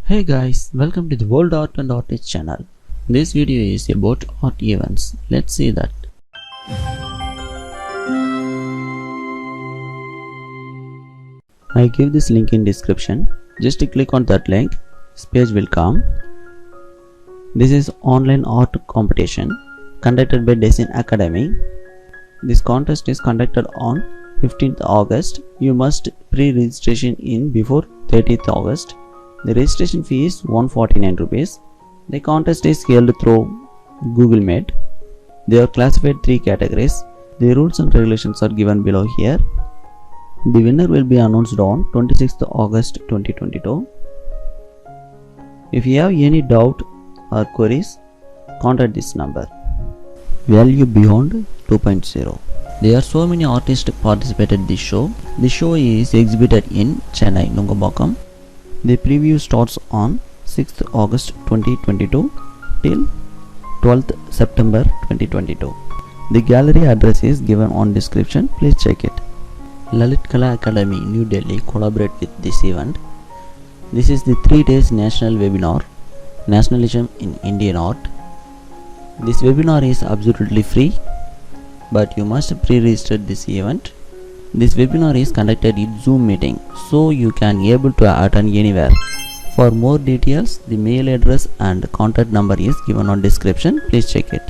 Hey guys, welcome to the World Art and Artist channel. This video is about art events. Let's see that. I give this link in description. Just click on that link. This page will come. This is online art competition conducted by Design Academy. This contest is conducted on 15th August. You must pre-registration in before 30th August. The registration fee is 149 rupees. The contest is held through Google Meet. They are classified 3 categories. The rules and regulations are given below here. The winner will be announced on 26th August 2022. If you have any doubt or queries, contact this number. Value Beyond 2.0. There are so many artists participated in this show. The show is exhibited in Chennai, Nungabakkam. The preview starts on 6th August 2022 till 12th September 2022. The gallery address is given on description. Please check it. Lalit Kala Academy, New Delhi collaborate with this event. This is the 3 days national webinar, Nationalism in Indian Art. This webinar is absolutely free, but you must pre-register this event. This webinar is conducted in Zoom meeting, so you can able to attend anywhere. For more details, the mail address and contact number is given on description. Please check it.